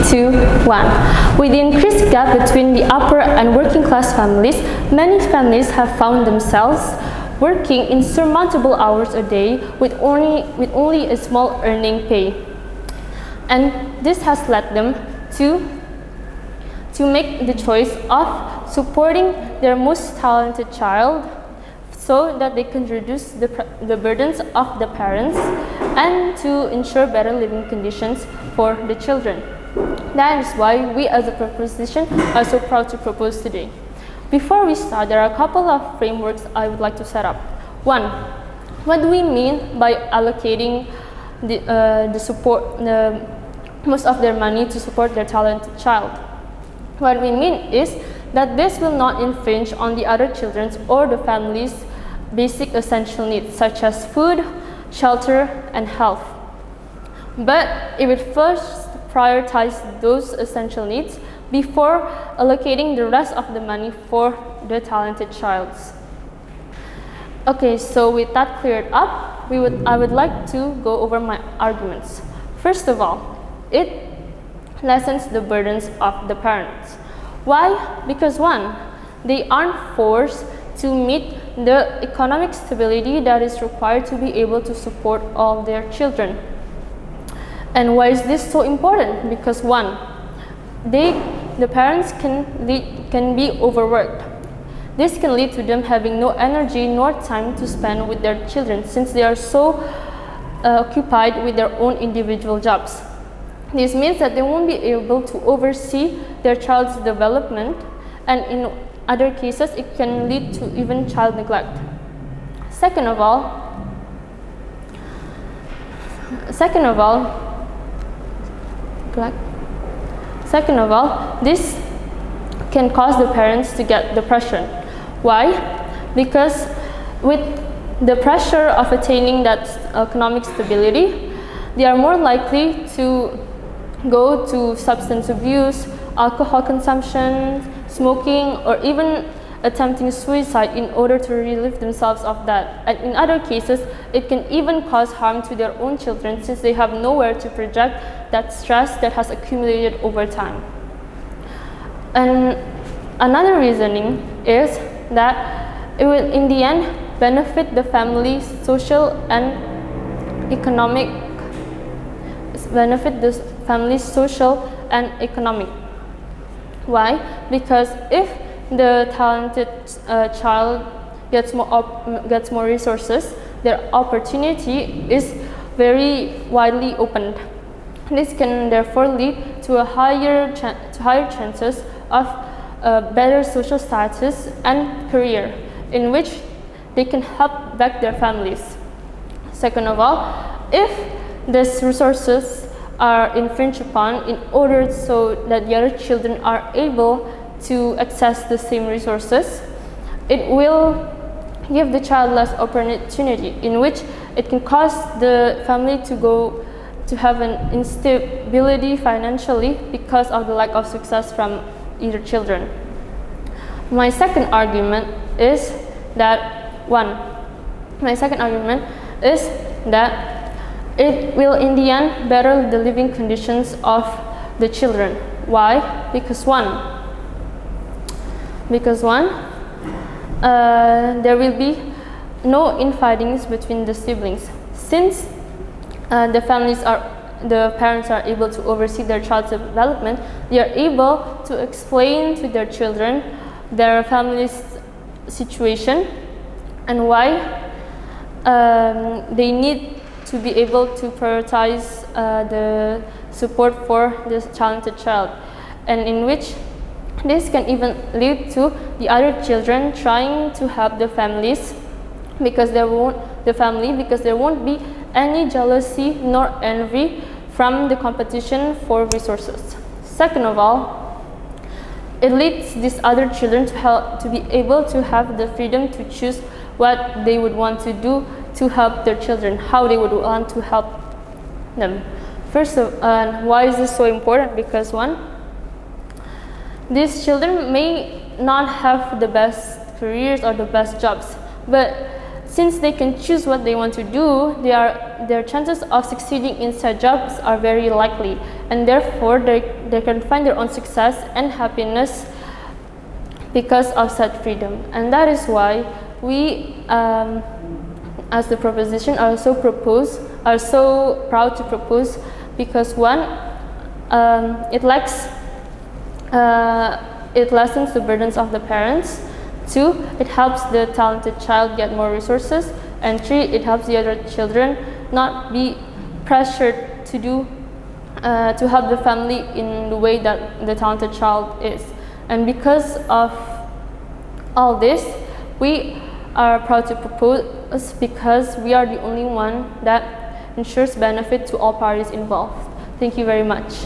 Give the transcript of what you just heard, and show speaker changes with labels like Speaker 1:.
Speaker 1: 2, 1. With the increased gap between the upper and working class families, many families have found themselves working insurmountable hours a day with only a small earning pay. And this has led them to make the choice of supporting their most talented child so that they can reduce the burdens of the parents and to ensure better living conditions for the children. That is why we as a proposition are so proud to propose today. Before we start, there are a couple of frameworks I would like to set up. 1. What do we mean by allocating most of their money to support their talented child? What we mean is that this will not infringe on the other children's or the family's basic essential needs such as food, shelter, and health. But it will first prioritize those essential needs before allocating the rest of the money for the talented child. Okay, so with that cleared up, I would like to go over my arguments. First of all, it lessens the burdens of the parents. Why? Because 1, they aren't forced to meet the economic stability that is required to be able to support all their children. And why is this so important? Because 1, the parents can be overworked. This can lead to them having no energy nor time to spend with their children since they are so occupied with their own individual jobs. This means that they won't be able to oversee their child's development, and in other cases it can lead to even child neglect. Second of all, this can cause the parents to get depression. Why? Because with the pressure of attaining that economic stability, they are more likely to go to substance abuse, alcohol consumption, smoking, or even attempting suicide in order to relieve themselves of that. And in other cases, it can even cause harm to their own children since they have nowhere to project that stress that has accumulated over time. And another reasoning is that it will in the end benefit the family's social and economic Why? Because if the talented child gets more resources, their opportunity is very widely opened. This can therefore lead to higher chances of better social status and career, in which they can help back their families. Second of all, if these resources are infringed upon in order so that the other children are able to access the same resources, it will give the child less opportunity, in which it can cause the family to have an instability financially because of the lack of success from either children. My second argument is that it will in the end better the living conditions of the children. Why? Because there will be no infidings between the siblings. Since the parents are able to oversee their child's development, they are able to explain to their children their family's situation and why they need to be able to prioritize the support for this talented child, and in which this can even lead to the other children trying to help the families because there won't be any jealousy nor envy from the competition for resources. Second of all, it leads these other children to be able to have the freedom to choose what they would want to do to help their children, how they would want to help them. Why is this so important? Because 1, these children may not have the best careers or the best jobs, but since they can choose what they want to do, they are their chances of succeeding in said jobs are very likely, and therefore they can find their own success and happiness because of such freedom. And that is why we, as the proposition, are so proud to propose, because one, it lessens the burdens of the parents. 2, it helps the talented child get more resources. And 3, it helps the other children not be pressured to help the family in the way that the talented child is. And because of all this, we are proud to propose, because we are the only one that ensures benefit to all parties involved. Thank you very much.